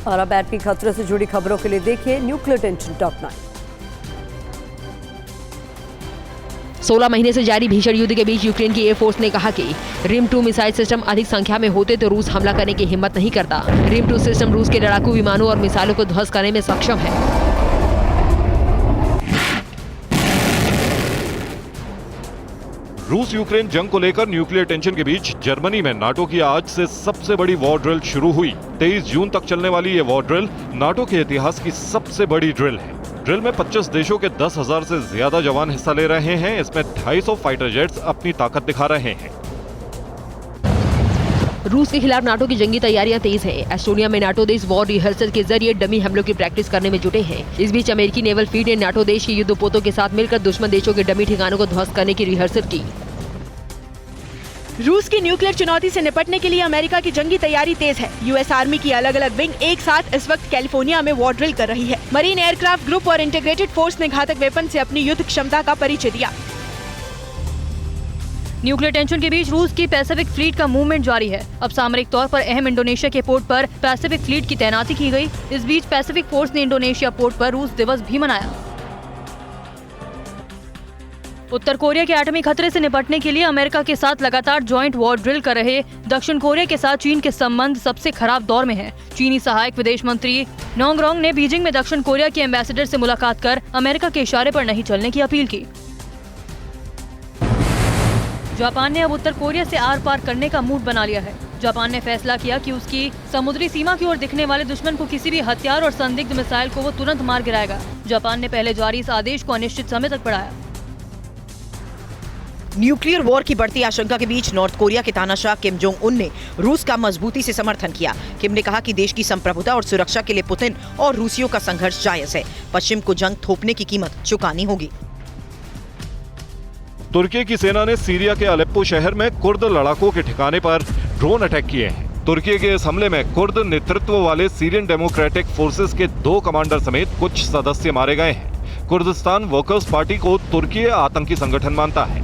और अब एटमी खतरे से जुड़ी खबरों के लिए देखिए न्यूक्लियर टेंशन टॉप 9। 16 महीने से जारी भीषण युद्ध के बीच यूक्रेन की एयरफोर्स ने कहा कि रिम 2 मिसाइल सिस्टम अधिक संख्या में होते तो रूस हमला करने की हिम्मत नहीं करता। रिम 2 सिस्टम रूस के लड़ाकू विमानों और मिसाइलों को ध्वस्त करने में सक्षम है। रूस यूक्रेन जंग को लेकर न्यूक्लियर टेंशन के बीच जर्मनी में नाटो की आज से सबसे बड़ी वॉर ड्रिल शुरू हुई। 23 जून तक चलने वाली ये वॉर ड्रिल नाटो के इतिहास की सबसे बड़ी ड्रिल है। ड्रिल में 25 देशों के 10,000 से ज्यादा जवान हिस्सा ले रहे हैं। इसमें 250 फाइटर जेट्स अपनी ताकत दिखा रहे हैं। रूस के खिलाफ नाटो की जंगी तैयारियां तेज है। एस्टोनिया में नाटो देश वॉर रिहर्सल के जरिए डमी हमलों की प्रैक्टिस करने में जुटे हैं। इस बीच अमेरिकी नेवल फ्लीट ने नाटो देश के युद्धपोतों के साथ मिलकर दुश्मन देशों के डमी ठिकानों को ध्वस्त करने की रिहर्सल की। रूस की न्यूक्लियर चुनौती से निपटने के लिए अमेरिका की जंगी तैयारी तेज है। यूएस आर्मी की अलग अलग विंग एक साथ इस वक्त कैलिफोर्निया में वॉर ड्रिल कर रही है। मरीन एयरक्राफ्ट ग्रुप और इंटीग्रेटेड फोर्स ने घातक वेपन से अपनी युद्ध क्षमता का परिचय दिया। न्यूक्लियर टेंशन के बीच रूस की पैसिफिक फ्लीट का मूवमेंट जारी है। अब सामरिक तौर पर अहम इंडोनेशिया के पोर्ट पर पैसिफिक फ्लीट की तैनाती की गई। इस बीच पैसिफिक फोर्स ने इंडोनेशिया पोर्ट पर रूस दिवस भी मनाया। उत्तर कोरिया के एटमी खतरे से निपटने के लिए अमेरिका के साथ लगातार ज्वाइंट वॉर ड्रिल कर रहे दक्षिण कोरिया के साथ चीन के संबंध सबसे खराब दौर में हैं। चीनी सहायक विदेश मंत्री नोंग रोंग ने बीजिंग में दक्षिण कोरिया के एम्बेसडर से मुलाकात कर अमेरिका के इशारे पर नहीं चलने की अपील की। जापान ने अब उत्तर कोरिया से आर पार करने का मूड बना लिया है। जापान ने फैसला किया कि उसकी समुद्री सीमा की ओर दिखने वाले दुश्मन को किसी भी हथियार और संदिग्ध मिसाइल को वो तुरंत मार गिराएगा। जापान ने पहले जारी इस आदेश को अनिश्चित समय तक बढ़ाया। न्यूक्लियर वॉर की बढ़ती आशंका के बीच नॉर्थ कोरिया के तानाशाह किम जोंग उन ने रूस का मजबूती से समर्थन किया। किम ने कहा कि देश की संप्रभुता और सुरक्षा के लिए पुतिन और रूसियों का संघर्ष जायज है। पश्चिम को जंग थोपने की कीमत चुकानी होगी। तुर्की की सेना ने सीरिया के अलेप्पो शहर में कुर्द लड़ाकों के ठिकाने पर ड्रोन अटैक किए हैं। तुर्की के इस हमले में कुर्द नेतृत्व वाले सीरियन डेमोक्रेटिक फोर्सेस के 2 कमांडर समेत कुछ सदस्य मारे गए हैं। कुर्दिस्तान वर्कर्स पार्टी को तुर्की आतंकी संगठन मानता है।